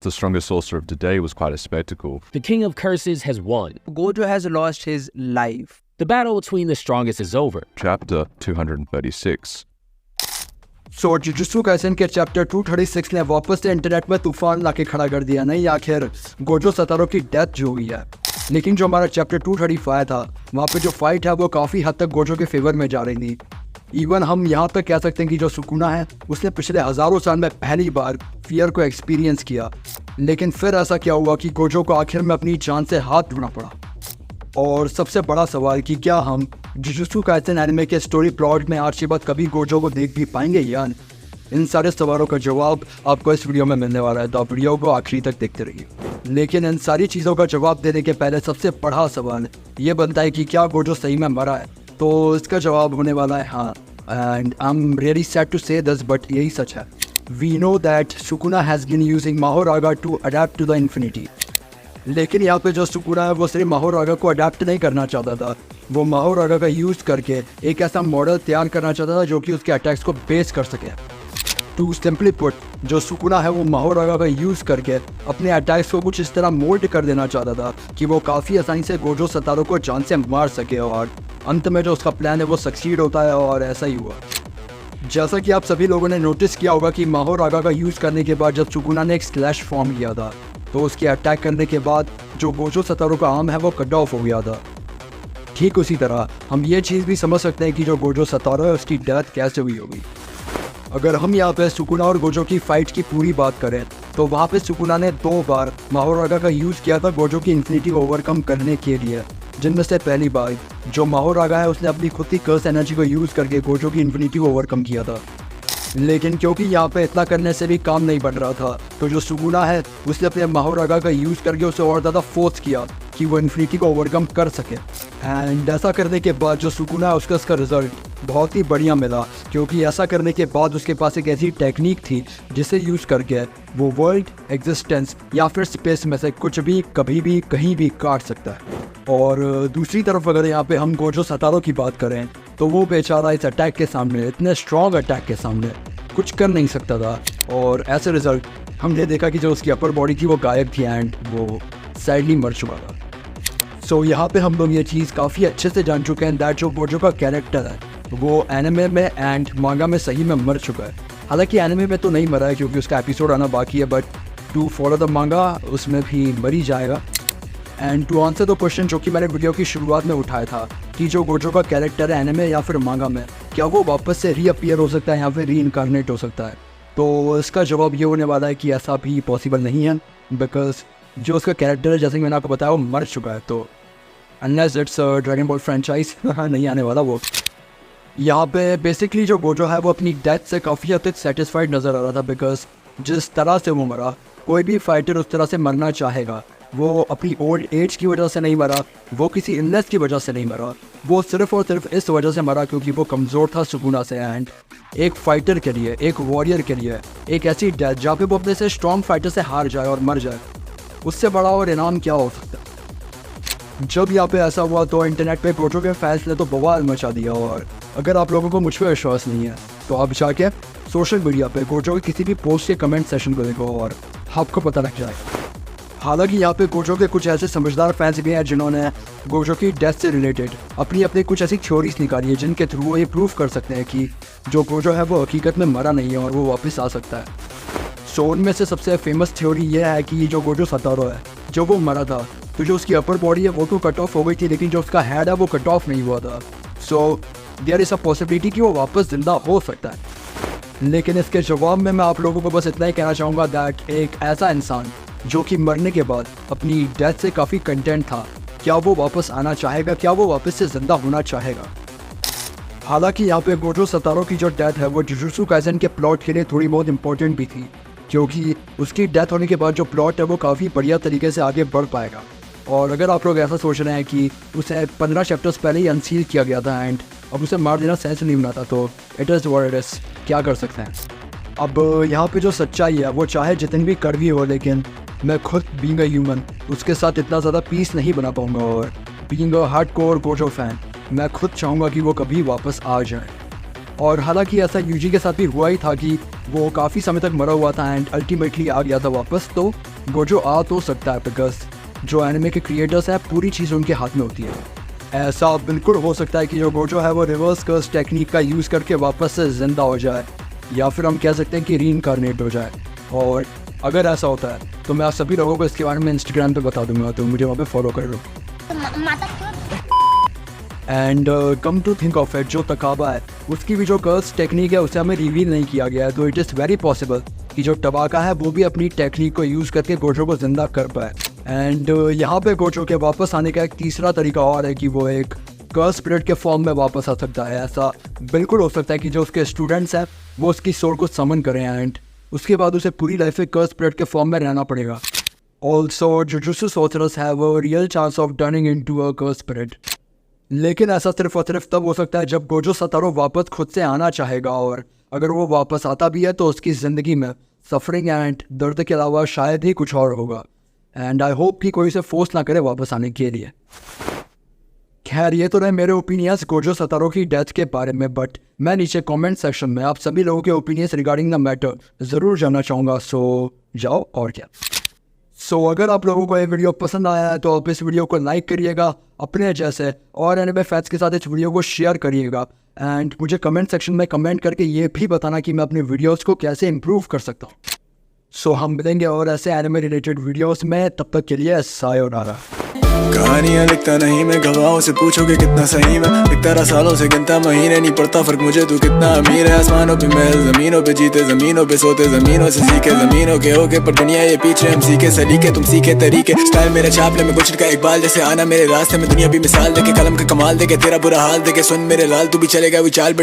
The strongest sorcerer of today was quite a spectacle. The King of Curses has won. Gojo has lost his life. The battle between the strongest is over. Chapter 236. So jujutsu Kaisen के chapter 236 ने वापस से internet में तूफान लाके खड़ा कर दिया। नहीं, आखिर गोजो सतारो की डेथ जो हुई है, लेकिन जो हमारा चैप्टर 235 था वहाँ पे जो फाइट है वो काफ़ी हद तक गोजो के फेवर में जा रही थी। इवन हम यहाँ तक कह सकते हैं कि जो सुकुना है उसने पिछले हज़ारों साल में पहली बार फियर को एक्सपीरियंस किया। लेकिन फिर ऐसा क्या हुआ कि गोजो को आखिर में अपनी जान से हाथ धोना पड़ा। और सबसे बड़ा सवाल कि क्या हम जुजुत्सु काइसेन एनिमे के स्टोरी प्लॉट में आज के बाद कभी गोजो को देख भी पाएंगे या नहीं? इन सारे सवालों का जवाब आपको इस वीडियो में मिलने वाला है, तो आप वीडियो को आखिरी तक देखते रहिए। लेकिन इन सारी चीज़ों का जवाब देने के पहले सबसे बड़ा सवाल ये बनता है कि क्या गोजो सही में मरा है? तो इसका जवाब होने वाला है हाँ। And I am really sad to say this, but यही सच है। We know that Sukuna has been using Mahoraga to adapt to the infinity. लेकिन यहाँ पे जो सुकुना है वो सिर्फ माहोरागा को अडेप्ट नहीं करना चाहता था, वो माहोरागा का यूज़ करके एक ऐसा मॉडल तैयार करना चाहता था जो कि उसके अटैक्स को बेस कर सके। टू सिंपली पुट, जो सुकुना है वो माहोरागा का यूज़ करके अपने अटैक्स को कुछ इस तरह मोल्ड कर देना चाहता था कि वो काफ़ी आसानी से गोजो सतारो को जान से मार सके। और अंत में जो उसका प्लान है वो सक्सीड होता है और ऐसा ही हुआ। जैसा कि आप सभी लोगों ने नोटिस किया होगा कि माहोरागा का यूज़ करने के बाद जब सुकुना ने एक स्लैश फॉर्म किया था तो उसके अटैक करने के बाद जो गोजो सतारो का आर्म है वो कट ऑफ हो गया था। ठीक उसी तरह हम ये चीज़ भी समझ सकते हैं कि जो गोजो सतारो है उसकी डेथ कैसे हुई होगी। अगर हम यहाँ पे सुकुना और गोजो की फाइट की पूरी बात करें तो वहाँ पे सुकुना ने 2 बार माहोरागा का यूज़ किया था गोजो की इन्फिनिटी को ओवरकम करने के लिए, जिनमें से पहली बार जो माहोरागा है उसने अपनी खुद की कर्स एनर्जी को यूज़ करके गोजो की इन्फिनिटी को ओवरकम किया था। लेकिन क्योंकि यहाँ पे इतना करने से भी काम नहीं बन रहा था तो जो सुकुना है उसने अपने माहोरागा का यूज़ करके उसे और ज़्यादा फोर्स किया कि वो इन्फिनिटी को ओवरकम कर सके। एंड ऐसा करने के बाद जो सुकुना है उसका रिजल्ट बहुत ही बढ़िया मिला, क्योंकि ऐसा करने के बाद उसके पास एक ऐसी टेक्निक थी जिसे यूज़ करके वो वर्ल्ड एग्जिस्टेंस या फिर स्पेस में से कुछ भी कभी भी कहीं भी काट सकता है। और दूसरी तरफ अगर यहाँ पे हम गोजो सतारो की बात करें तो वो बेचारा इस अटैक के सामने, इतने स्ट्रॉन्ग अटैक के सामने कुछ कर नहीं सकता था। और ऐसे रिजल्ट हमने देखा कि जो उसकी अपर बॉडी थी वो गायब थी एंड वो सैडली मर चुका था। सो यहाँ पे हम लोग ये चीज़ काफ़ी अच्छे से जान चुके हैं दैट जो गोजो का कैरेक्टर है वो एनिमे में एंड मांगा में सही में मर चुका है। हालांकि एनिमे में तो नहीं मरा है क्योंकि उसका एपिसोड आना बाकी है, बट टू फॉलो द मांगा उसमें भी मर ही जाएगा। And to answer the question जो कि मैंने वीडियो की शुरुआत में उठाया था कि जो गोजो का कैरेक्टर है एनिमे या फिर मांगा में, क्या वो वापस से रीअपियर हो सकता है या फिर रीइनकारनेट हो सकता है? तो इसका जवाब ये होने वाला है कि ऐसा भी पॉसिबल नहीं है, बिकॉज जो उसका कैरेक्टर है जैसे कि मैंने आपको बताया वो मर चुका है। तो unless it's dragon ball franchise नहीं आने वाला वो। यहाँ पे बेसिकली जो गोजो है वो अपनी डेथ से काफ़ी हद तक सेटिस्फाइड नज़र आ रहा था, बिकॉज जिस तरह से वो मरा, कोई भी फाइटर उस तरह से मरना चाहेगा। वो अपनी ओल्ड एज की वजह से नहीं मरा, वो किसी इलनेस की वजह से नहीं मरा, वो सिर्फ और सिर्फ इस वजह से मरा क्योंकि वो कमज़ोर था सुकुना से। एंड एक फाइटर के लिए, एक वॉरियर के लिए एक ऐसी डेथ जहाँ पे वो अपने से स्ट्रॉन्ग फाइटर से हार जाए और मर जाए, उससे बड़ा और इनाम क्या हो सकता है? जब यहाँ पे ऐसा हुआ तो इंटरनेट पे गोजो के फैंस ने तो बवाल मचा दिया। और अगर आप लोगों को मुझ पर विश्वास नहीं है तो आप जाके सोशल मीडिया पे गोजो के किसी भी पोस्ट के कमेंट सेशन को देखो और आपको पता लग जाएगा। हालांकि यहाँ पे गोजो के कुछ ऐसे समझदार फैंस भी हैं जिन्होंने गोजो की डेथ से रिलेटेड अपनी कुछ ऐसी थ्योरीज निकाली है जिनके थ्रू वो ये प्रूव कर सकते हैं कि जो गोजो है वो हकीकत में मरा नहीं है और वो वापस आ सकता है। सो उनमें से सबसे फेमस थ्योरी ये है कि जो गोजो सतारो है जो वो मरा था तो जो उसकी अपर बॉडी है वो तो कट ऑफ हो गई थी, लेकिन जो उसका हेड है वो कट ऑफ नहीं हुआ था। So there is a possibility कि वो वापस जिंदा हो सकता है। लेकिन इसके जवाब में मैं आप लोगों को बस इतना ही कहना चाहूँगा दैट एक ऐसा इंसान जो कि मरने के बाद अपनी डेथ से काफ़ी कंटेंट था, क्या वो वापस आना चाहेगा? क्या वो वापस से जिंदा होना चाहेगा? हालांकि यहाँ पे गोजो सतारो की जो डेथ है वो जुजुत्सु काइसेन के प्लॉट के लिए थोड़ी बहुत इंपॉर्टेंट भी थी, क्योंकि उसकी डेथ होने के बाद जो प्लॉट है वो काफ़ी बढ़िया तरीके से आगे बढ़ पाएगा। और अगर आप लोग ऐसा सोच रहे हैं कि उसे 15 चैप्टर्स पहले ही अनसील किया गया था एंड अब उसे मार देना सेंस नहीं बनाता, तो it is what it is, क्या कर सकते हैं। अब यहाँ पे जो सच्चाई है वो चाहे जितनी भी कड़वी हो, लेकिन मैं खुद बीइंग अ ह्यूमन उसके साथ इतना ज़्यादा पीस नहीं बना पाऊँगा। और being a hardcore Gojo fan मैं खुद चाहूँगा कि वो कभी वापस आ जाए। और हालांकि ऐसा यूजी के साथ भी हुआ ही था कि वो काफ़ी समय तक मरा हुआ था एंड अल्टीमेटली आ गया था वापस। तो गोजो आ तो सकता है बिकॉज जो एनिमे के क्रिएटर्स हैं पूरी चीज़ उनके हाथ में होती है। ऐसा बिल्कुल हो सकता है कि जो गोजो है वो रिवर्स कर्स टेक्निक का यूज़ करके वापस से जिंदा हो जाए, या फिर हम कह सकते हैं कि रीइंकार्नेट हो जाए। और अगर ऐसा होता है तो मैं आप सभी लोगों को इसके बारे में इंस्टाग्राम पे बता दूंगा, तो मुझे वहाँ पे फॉलो कर लो। And come to think of it, जो तकाबा है उसकी भी जो कर्स टेक्निक है उसे हमें रिवील नहीं किया गया है, तो इट इज़ वेरी पॉसिबल कि जो टबाका है वो भी अपनी टेक्निक को यूज़ करके गोजो को जिंदा कर पाए। एंड यहाँ पे गोजो के वापस आने का एक तीसरा तरीका और है कि वो एक कर्स स्पिरिट के फॉर्म में वापस आ सकता है। ऐसा बिल्कुल हो सकता है कि जो उसके स्टूडेंट्स हैं वो उसकी सोल को समन करें एंड उसके बाद उसे पूरी लाइफ में कर्स स्पिरिट के फॉर्म में रहना पड़ेगा। Also jujutsu sorcerers have a real chance of turning into a curse spirit, लेकिन ऐसा सिर्फ और सिर्फ तब हो सकता है जब गोजो सतारो वापस खुद से आना चाहेगा, और अगर वो वापस आता भी है तो उसकी ज़िंदगी में सफरिंग एंड दर्द के अलावा शायद ही कुछ और होगा। एंड आई होप कि कोई उसे फोर्स ना करे वापस आने के लिए। खैर ये तो रहे मेरे ओपिनियंस गोजो सतारो की डेथ के बारे में, बट मैं नीचे कमेंट सेक्शन में आप सभी लोगों के ओपिनियंस रिगार्डिंग द मैटर ज़रूर जानना चाहूँगा, सो जाओ और क्या। सो अगर आप लोगों को ये वीडियो पसंद आया है तो आप इस वीडियो को लाइक करिएगा, अपने जैसे और एनिमे फैंस के साथ इस वीडियो को शेयर करिएगा, एंड मुझे कमेंट सेक्शन में कमेंट करके ये भी बताना कि मैं अपने वीडियोस को कैसे इम्प्रूव कर सकता हूँ। सो हम मिलेंगे और ऐसे एनिमे रिलेटेड वीडियोस में, तब तक के लिए सायोनारा। कहानियाँ लिखता नहीं मैं, गवाहों से पूछोगे कितना सही मैं, लिखता रहा सालों से गिनता महीने, नहीं पड़ता फर्क मुझे तू कितना अमीर है। आसमानों पे महल, जमीनों पे जीते, जमीनों पे सोते, जमीनों से सीखे, जमीनों के होके पर दुनिया ये पीछे, हम सीखे सलीके तुम सीखे तरीके, स्टाइल मेरा छापले में गुजर का इकबाल जैसे आना मेरे रास्ते में, दुनिया भी मिसाल देके, कलम का कमाल देके, तेरा बुरा हाल देके, सुन मेरे लाल तू भी चलेगा विचाल।